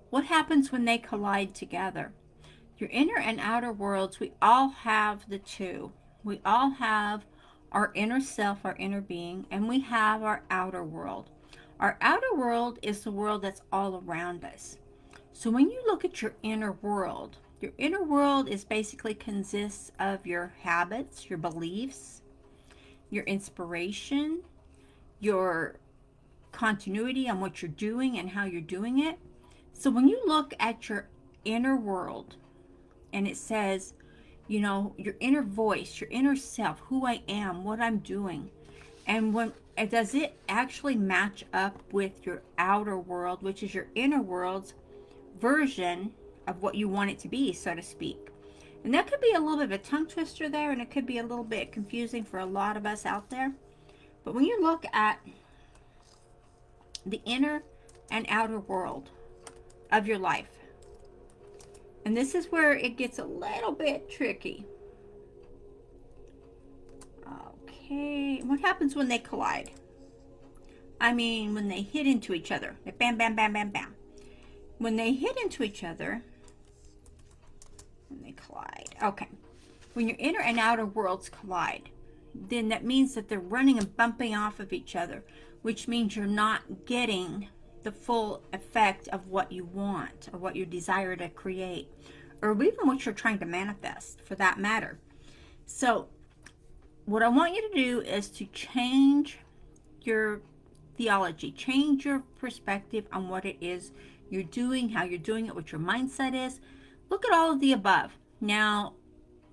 What happens when they collide together? Your inner and outer worlds, we all have the two. We all have our inner self, our inner being, and we have our outer world. Our outer world is the world that's all around us. So when you look at your inner world is basically consists of your habits, your beliefs, your inspiration, your continuity on what you're doing and how you're doing it. So when you look at your inner world and it says, your inner voice, your inner self, who I am, what I'm doing, and when does it actually match up with your outer world, which is your inner world's version of what you want it to be, so to speak. And that could be a little bit of a tongue twister there, and it could be a little bit confusing for a lot of us out there. But when you look at the inner and outer world of your life, and this is where it gets a little bit tricky. Okay, what happens when they collide? I mean, when they hit into each other. Like bam, bam, bam, bam, bam. When they hit into each other, when they collide. Okay. When your inner and outer worlds collide, then that means that they're running and bumping off of each other, which means you're not getting the full effect of what you want or what you desire to create, or even what you're trying to manifest for that matter. So what I want you to do is to change your theology, change your perspective on what it is you're doing, how you're doing it, what your mindset is. Look at all of the above. Now,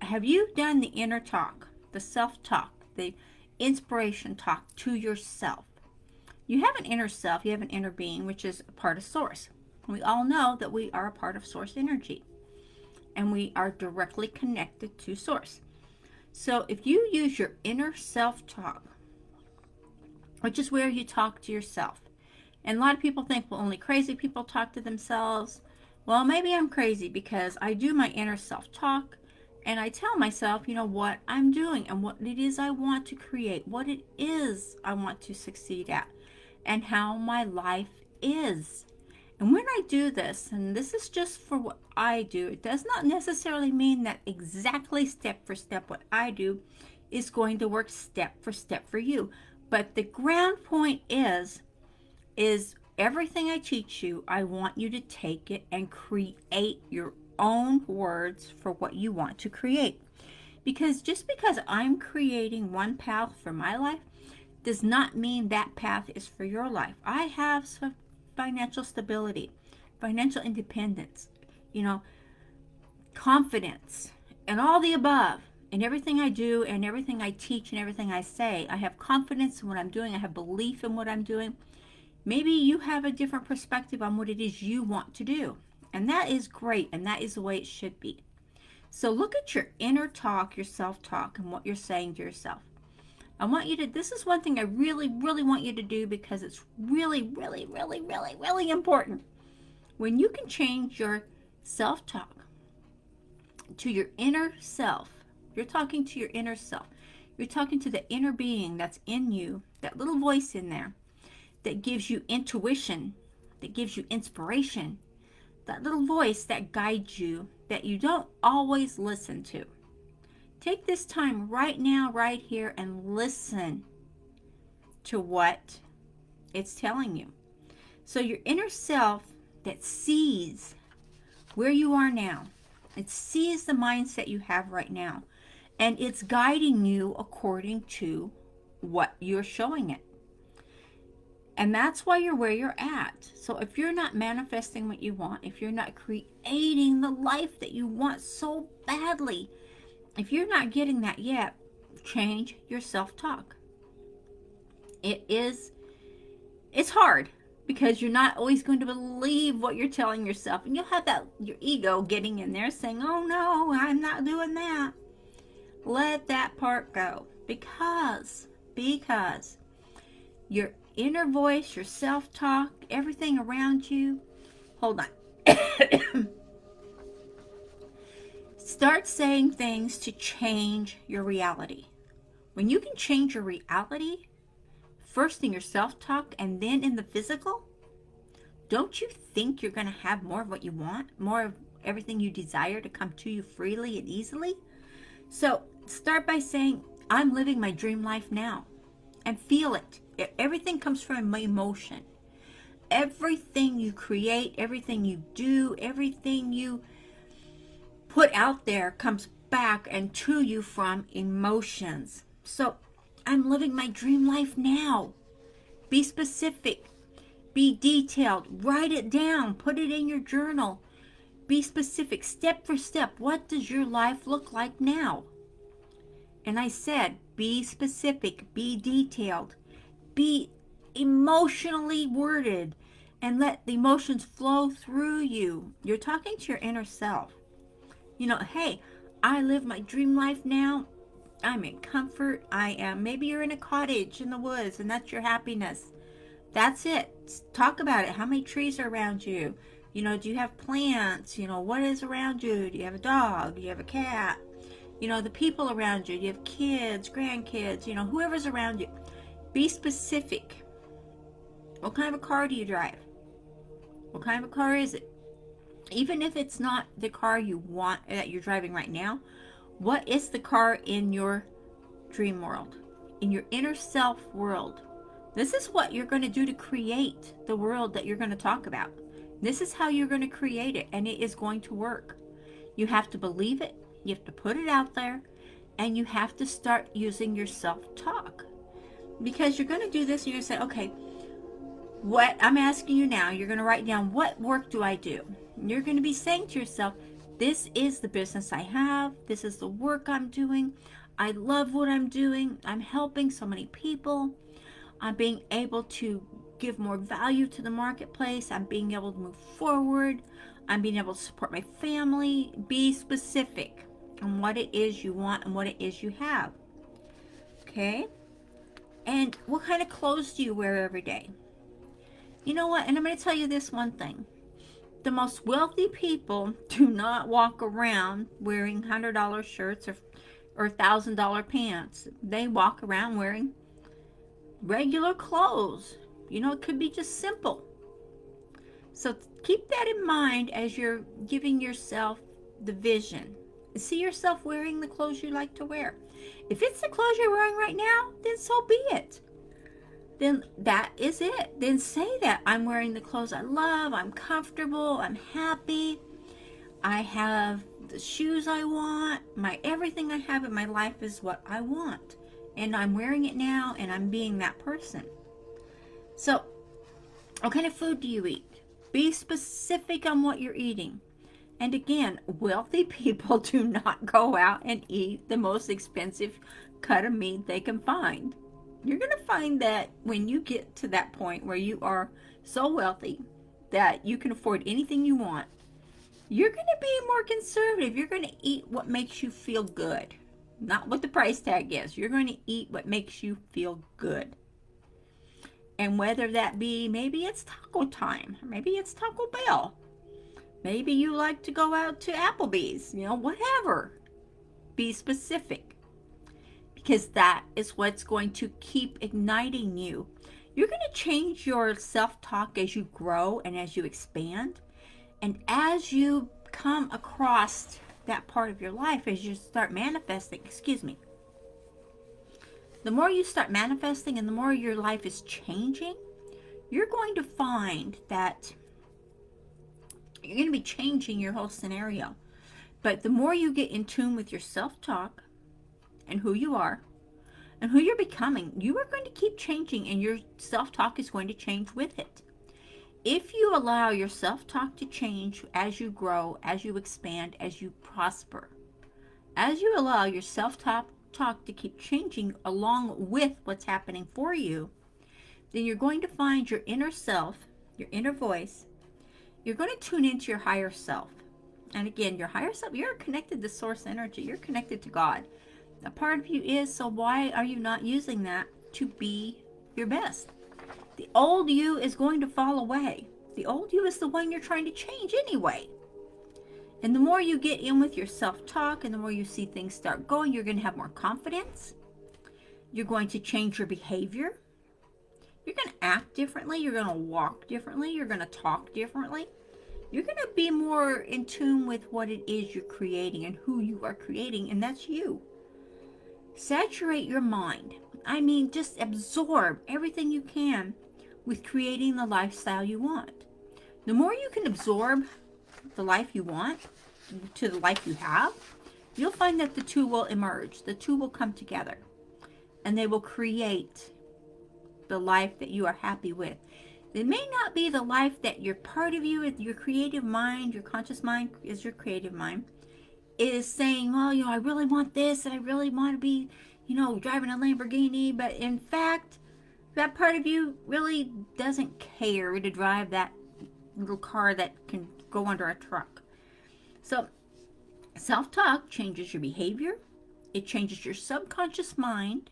have you done the inner talk, the self-talk, the inspiration talk to yourself? You have an inner self, you have an inner being, which is a part of Source. We all know that we are a part of Source energy, and we are directly connected to Source. So if you use your inner self-talk, which is where you talk to yourself, and a lot of people think, well, only crazy people talk to themselves. Well, maybe I'm crazy because I do my inner self-talk, and I tell myself, what I'm doing and what it is I want to create, what it is I want to succeed at, and how my life is. And when I do this, and this is just for what I do, it does not necessarily mean that exactly step for step what I do is going to work step for step for you. But the ground point is everything I teach you, I want you to take it and create your own words for what you want to create. Because just because I'm creating one path for my life does not mean that path is for your life. I have some financial stability, financial independence, confidence, and all the above. In everything I do and everything I teach and everything I say, I have confidence in what I'm doing. I have belief in what I'm doing. Maybe you have a different perspective on what it is you want to do. And that is great, and that is the way it should be. So look at your inner talk, your self-talk, and what you're saying to yourself. I want you to, this is one thing I really, really want you to do because it's really, really, really, really, really important. When you can change your self-talk to your inner self, you're talking to your inner self. You're talking to the inner being that's in you, that little voice in there that gives you intuition, that gives you inspiration, that little voice that guides you that you don't always listen to. Take this time right now, right here, and listen to what it's telling you. So your inner self that sees where you are now, it sees the mindset you have right now, and it's guiding you according to what you're showing it. And that's why you're where you're at. So if you're not manifesting what you want, if you're not creating the life that you want so badly, if you're not getting that yet, change your self-talk. It's hard because you're not always going to believe what you're telling yourself. And you'll have your ego getting in there saying, oh no, I'm not doing that. Let that part go. Because your inner voice, your self-talk, everything around you, hold on. Start saying things to change your reality. When you can change your reality, first in your self-talk and then in the physical, don't you think you're going to have more of what you want, more of everything you desire to come to you freely and easily? So start by saying, I'm living my dream life now, and feel it. Everything comes from emotion. Everything you create, everything you do, everything you put out there comes back and to you from emotions. So I'm living my dream life now. Be specific. Be detailed. Write it down. Put it in your journal. Be specific, step for step. What does your life look like now? And I said, be specific, be detailed, be emotionally worded, and let the emotions flow through you. You're talking to your inner self. You know, hey, I live my dream life now. I'm in comfort. Maybe you're in a cottage in the woods and that's your happiness. That's it. Talk about it. How many trees are around you? You know, do you have plants? You know, what is around you? Do you have a dog? Do you have a cat? You know, the people around you. Do you have kids, grandkids? You know, whoever's around you. Be specific. What kind of a car do you drive? What kind of a car is it? Even if it's not the car you want that you're driving right now, what is the car in your dream world? In your inner self world? This is what you're going to do to create the world that you're going to talk about. This is how you're going to create it, and it is going to work. You have to believe it, you have to put it out there, and you have to start using your self-talk. Because you're going to do this, and you're going to say, okay, what I'm asking you now, you're going to write down, what work do I do? And you're going to be saying to yourself, this is the business I have, this is the work I'm doing, I love what I'm doing, I'm helping so many people, I'm being able to give more value to the marketplace. I'm being able to move forward. I'm being able to support my family. Be specific on what it is you want and what it is you have. Okay? And what kind of clothes do you wear every day? You know what? And I'm going to tell you this one thing. The most wealthy people do not walk around wearing $100 shirts or $1,000 pants. They walk around wearing regular clothes. You know, it could be just simple. So keep that in mind as you're giving yourself the vision. See yourself wearing the clothes you like to wear. If it's the clothes you're wearing right now, then so be it. Then that is it. Then say that I'm wearing the clothes I love, I'm comfortable, I'm happy, I have the shoes I want, everything I have in my life is what I want. And I'm wearing it now, and I'm being that person. So, what kind of food do you eat? Be specific on what you're eating. And again, wealthy people do not go out and eat the most expensive cut of meat they can find. You're going to find that when you get to that point where you are so wealthy that you can afford anything you want, you're going to be more conservative. You're going to eat what makes you feel good. Not what the price tag is. You're going to eat what makes you feel good. And whether that be, maybe it's taco time. Maybe it's Taco Bell. Maybe you like to go out to Applebee's. You know, whatever. Be specific. Because that is what's going to keep igniting you. You're going to change your self-talk as you grow and as you expand. And as you come across that part of your life, as you start manifesting, the more you start manifesting and the more your life is changing, you're going to find that you're going to be changing your whole scenario. But the more you get in tune with your self-talk and who you are and who you're becoming, you are going to keep changing, and your self-talk is going to change with it. If you allow your self-talk to change as you grow, as you expand, as you prosper, as you allow your self-talk to keep changing along with what's happening for you, then you're going to find your inner self, your inner voice. You're going to tune into your higher self. And again, your higher self, you're connected to source energy. You're connected to God. A part of you is, so why are you not using that to be your best? The old you is going to fall away. The old you is the one you're trying to change anyway. And the more you get in with your self-talk and the more you see things start going, you're going to have more confidence. You're going to change your behavior. You're going to act differently. You're going to walk differently. You're going to talk differently. You're going to be more in tune with what it is you're creating and who you are creating, and that's you. Saturate your mind. I mean, just absorb everything you can with creating the lifestyle you want. The more you can absorb the life you want to the life you have, you'll find that the two will emerge. The two will come together, and they will create the life that you are happy with. It may not be the life that your part of you, your creative mind, your conscious mind is your creative mind, is saying, well, I really want this and I really want to be, driving a Lamborghini. But in fact, that part of you really doesn't care to drive that little car that can go under a truck. So self-talk changes your behavior. It changes your subconscious mind.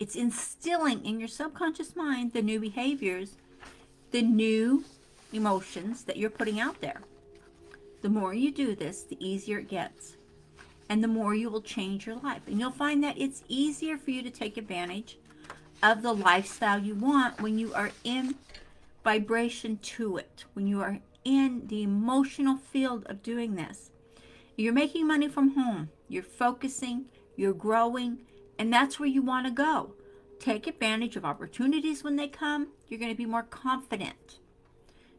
It's instilling in your subconscious mind the new behaviors, the new emotions that you're putting out there. The more you do this, the easier it gets. And the more you will change your life. And you'll find that it's easier for you to take advantage of the lifestyle you want when you are in vibration to it, when you are in the emotional field of doing this. You're making money from home. You're focusing, you're growing, and that's where you want to go. Take advantage of opportunities when they come. You're going to be more confident.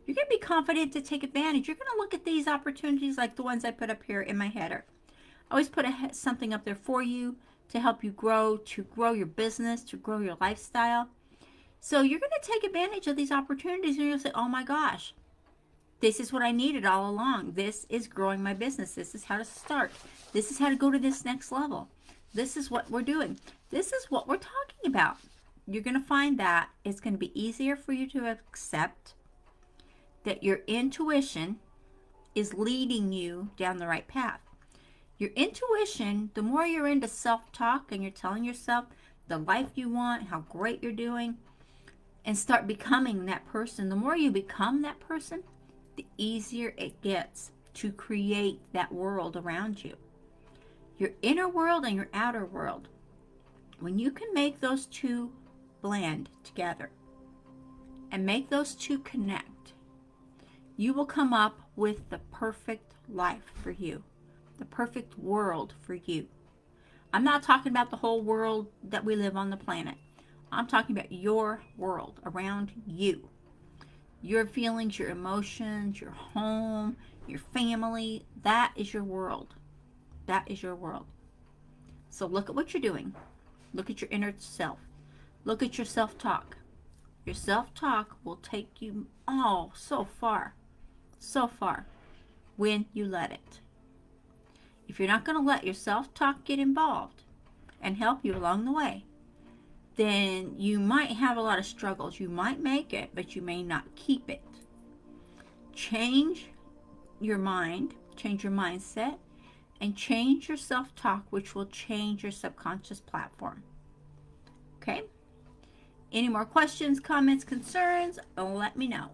You're going to be confident to take advantage. You're going to look at these opportunities like the ones I put up here in my header. I always put something up there for you to help you grow, to grow your business, to grow your lifestyle. So you're going to take advantage of these opportunities, and you'll say, oh my gosh, this is what I needed all along. This is growing my business. This is how to start. This is how to go to this next level. This is what we're doing. This is what we're talking about. You're going to find that it's going to be easier for you to accept that your intuition is leading you down the right path. Your intuition, the more you're into self-talk and you're telling yourself the life you want, how great you're doing, and start becoming that person, the more you become that person, the easier it gets to create that world around you. Your inner world and your outer world. When you can make those two blend together and make those two connect, you will come up with the perfect life for you, the perfect world for you. I'm not talking about the whole world that we live on the planet. I'm talking about your world around you. Your feelings, your emotions, your home, your family, that is your world. That is your world. So look at what you're doing. Look at your inner self. Look at your self-talk. Your self-talk will take you so far when you let it. If you're not going to let your self-talk get involved and help you along the way, then you might have a lot of struggles. You might make it, but you may not keep it. Change your mind, change your mindset, and change your self-talk, which will change your subconscious platform. Okay? Any more questions, comments, concerns? Let me know.